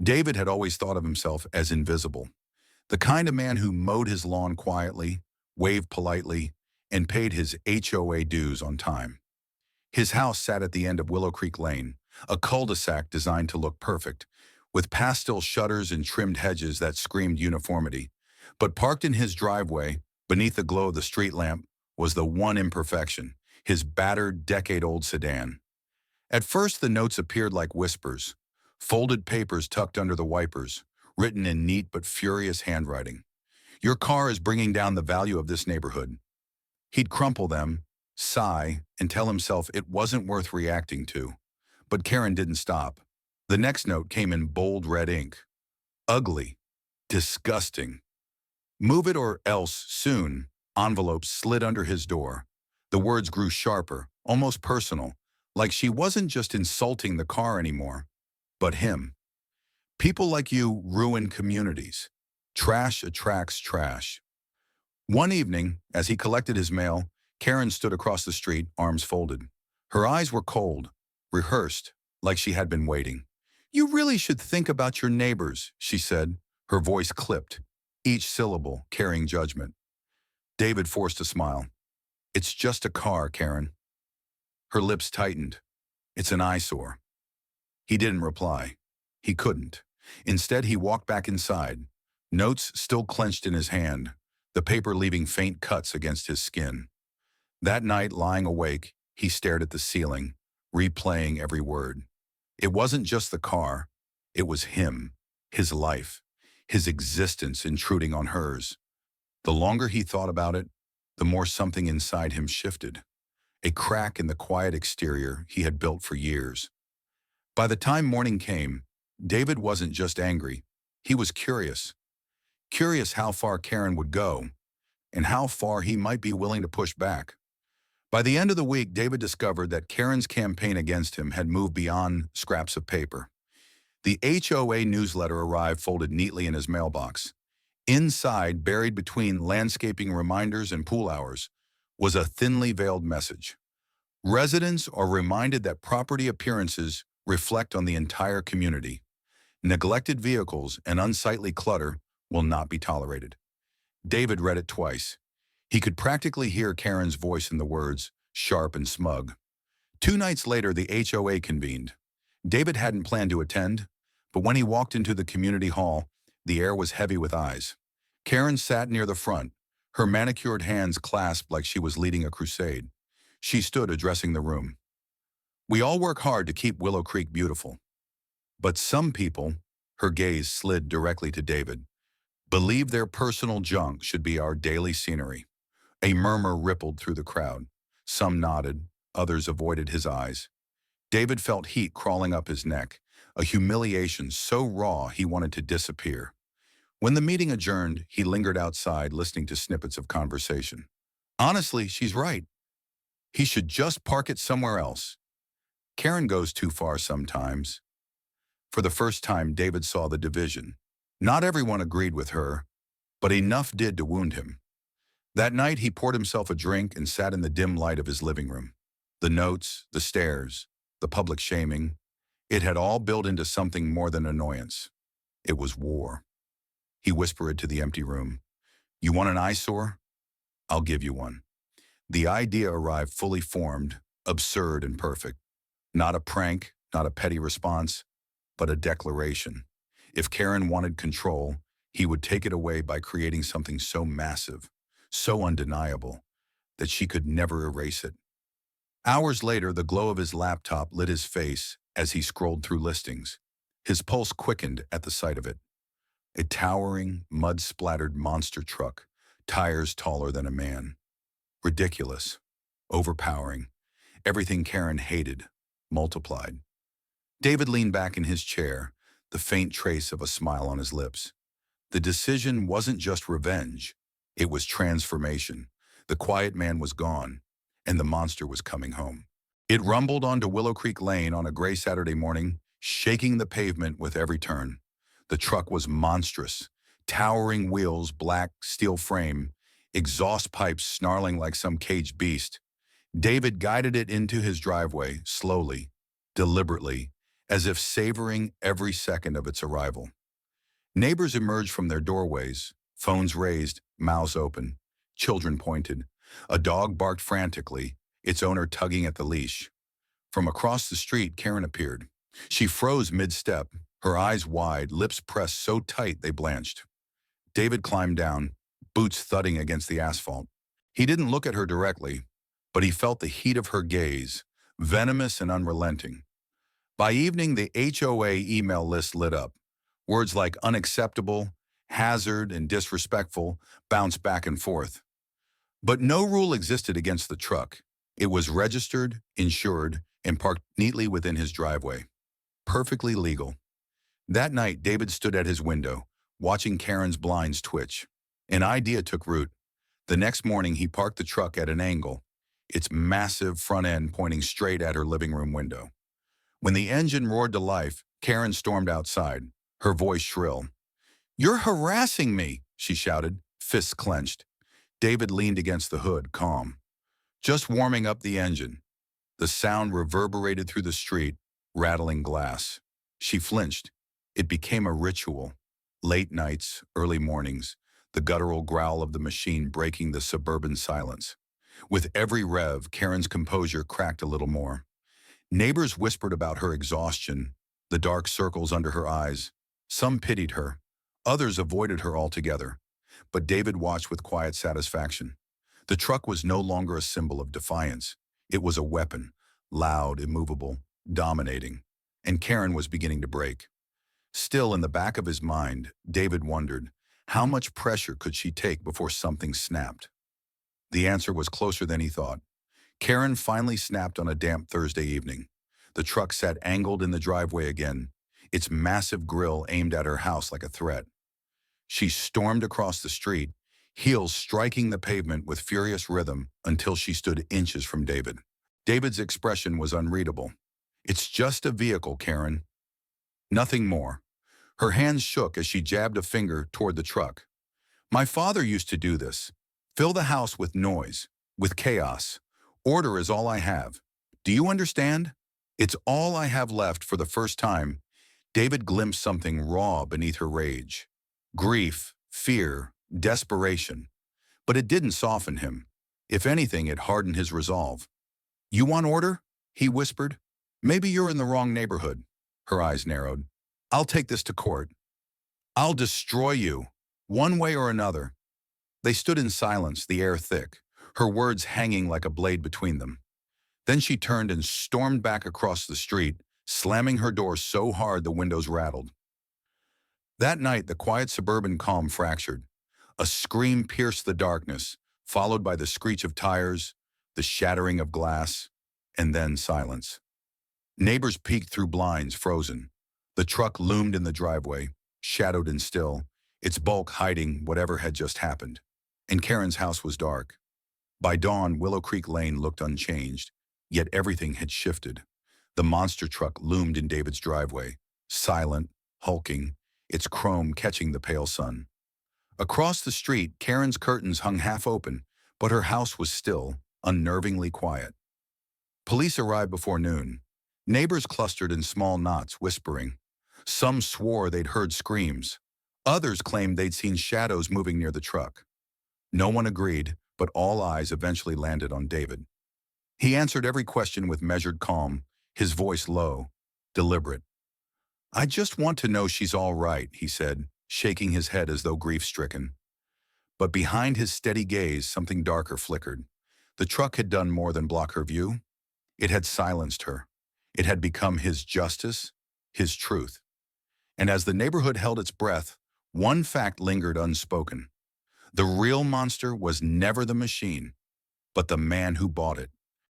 David had always thought of himself as invisible, the kind of man who mowed his lawn quietly, waved politely, and paid his HOA dues on time. His house sat at the end of Willow Creek Lane, a cul-de-sac designed to look perfect, with pastel shutters and trimmed hedges that screamed uniformity. But parked in his driveway, beneath the glow of the street lamp, was the one imperfection, his battered, decade-old sedan. At first, the notes appeared like whispers, folded papers tucked under the wipers, written in neat but furious handwriting. Your car is bringing down the value of this neighborhood. He'd crumple them, sigh, and tell himself it wasn't worth reacting to. But Karen didn't stop. The next note came in bold red ink. Ugly. Disgusting. Move it or else soon. Envelope slid under his door. The words grew sharper, almost personal, like she wasn't just insulting the car anymore, but him. People like you ruin communities. Trash attracts trash. One evening, as he collected his mail, Karen stood across the street, arms folded. Her eyes were cold, rehearsed, like she had been waiting. You really should think about your neighbors, she said, her voice clipped, each syllable carrying judgment. David forced a smile. It's just a car, Karen. Her lips tightened. It's an eyesore. He didn't reply. He couldn't. Instead, he walked back inside, notes still clenched in his hand, the paper leaving faint cuts against his skin. That night, lying awake, he stared at the ceiling, replaying every word. It wasn't just the car. It was him, his life, his existence intruding on hers. The longer he thought about it, the more something inside him shifted, a crack in the quiet exterior he had built for years. By the time morning came, David wasn't just angry. He was curious. Curious how far Karen would go, and how far he might be willing to push back. By the end of the week, David discovered that Karen's campaign against him had moved beyond scraps of paper. The HOA newsletter arrived folded neatly in his mailbox. Inside, buried between landscaping reminders and pool hours, was a thinly veiled message. Residents are reminded that property appearances reflect on the entire community. Neglected vehicles and unsightly clutter will not be tolerated. David read it twice. He could practically hear Karen's voice in the words, sharp and smug. 2 nights later, the HOA convened. David hadn't planned to attend, but when he walked into the community hall, the air was heavy with eyes. Karen sat near the front, her manicured hands clasped like she was leading a crusade. She stood addressing the room. We all work hard to keep Willow Creek beautiful. But some people, her gaze slid directly to David, believe their personal junk should be our daily scenery. A murmur rippled through the crowd. Some nodded, others avoided his eyes. David felt heat crawling up his neck, a humiliation so raw he wanted to disappear. When the meeting adjourned, he lingered outside listening to snippets of conversation. Honestly, she's right. He should just park it somewhere else. Karen goes too far sometimes. For the first time, David saw the division. Not everyone agreed with her, but enough did to wound him. That night, he poured himself a drink and sat in the dim light of his living room. The notes, the stares, the public shaming, it had all built into something more than annoyance. It was war. He whispered to the empty room, You want an eyesore? I'll give you one. The idea arrived fully formed, absurd and perfect. Not a prank, not a petty response, but a declaration. If Karen wanted control, he would take it away by creating something so massive, so undeniable, that she could never erase it. Hours later, the glow of his laptop lit his face as he scrolled through listings. His pulse quickened at the sight of it. A towering, mud-splattered monster truck, tires taller than a man. Ridiculous, overpowering, everything Karen hated, multiplied. David leaned back in his chair, the faint trace of a smile on his lips. The decision wasn't just revenge, it was transformation. The quiet man was gone, and the monster was coming home. It rumbled onto Willow Creek Lane on a gray Saturday morning, shaking the pavement with every turn. The truck was monstrous, towering wheels, black steel frame, exhaust pipes snarling like some caged beast. David guided it into his driveway, slowly, deliberately, as if savoring every second of its arrival. Neighbors emerged from their doorways, phones raised, mouths open. Children pointed. A dog barked frantically, its owner tugging at the leash. From across the street, Karen appeared. She froze mid-step, her eyes wide, lips pressed so tight they blanched. David climbed down, boots thudding against the asphalt. He didn't look at her directly, but he felt the heat of her gaze, venomous and unrelenting. By evening, the HOA email list lit up. Words like unacceptable, hazard, and disrespectful bounced back and forth. But no rule existed against the truck. It was registered, insured, and parked neatly within his driveway. Perfectly legal. That night, David stood at his window, watching Karen's blinds twitch. An idea took root. The next morning, he parked the truck at an angle, its massive front end pointing straight at her living room window. When the engine roared to life, Karen stormed outside, her voice shrill. "You're harassing me," she shouted, fists clenched. David leaned against the hood, calm. "Just warming up the engine." The sound reverberated through the street, rattling glass. She flinched. It became a ritual. Late nights, early mornings, the guttural growl of the machine breaking the suburban silence. With every rev, Karen's composure cracked a little more. Neighbors whispered about her exhaustion, the dark circles under her eyes. Some pitied her. Others avoided her altogether. But David watched with quiet satisfaction. The truck was no longer a symbol of defiance. It was a weapon, loud, immovable, dominating. And Karen was beginning to break. Still, in the back of his mind, David wondered, how much pressure could she take before something snapped? The answer was closer than he thought. Karen finally snapped on a damp Thursday evening. The truck sat angled in the driveway again, its massive grille aimed at her house like a threat. She stormed across the street, heels striking the pavement with furious rhythm until she stood inches from David. David's expression was unreadable. "It's just a vehicle, Karen." Nothing more. Her hands shook as she jabbed a finger toward the truck. "My father used to do this. Fill the house with noise, with chaos. Order is all I have. Do you understand? It's all I have left." For the first time, David glimpsed something raw beneath her rage. Grief, fear, desperation. But it didn't soften him. If anything, it hardened his resolve. "You want order?" he whispered. "Maybe you're in the wrong neighborhood." Her eyes narrowed. "I'll take this to court. I'll destroy you, one way or another." They stood in silence, the air thick, her words hanging like a blade between them. Then she turned and stormed back across the street, slamming her door so hard the windows rattled. That night, the quiet suburban calm fractured. A scream pierced the darkness, followed by the screech of tires, the shattering of glass, and then silence. Neighbors peeked through blinds, frozen. The truck loomed in the driveway, shadowed and still, its bulk hiding whatever had just happened. And Karen's house was dark. By dawn, Willow Creek Lane looked unchanged, yet everything had shifted. The monster truck loomed in David's driveway, silent, hulking, its chrome catching the pale sun. Across the street, Karen's curtains hung half open, but her house was still, unnervingly quiet. Police arrived before noon. Neighbors clustered in small knots, whispering. Some swore they'd heard screams. Others claimed they'd seen shadows moving near the truck. No one agreed, but all eyes eventually landed on David. He answered every question with measured calm, his voice low, deliberate. "I just want to know she's all right," he said, shaking his head as though grief-stricken. But behind his steady gaze, something darker flickered. The truck had done more than block her view. It had silenced her. It had become his justice, his truth. And as the neighborhood held its breath, one fact lingered unspoken. The real monster was never the machine, but the man who bought it.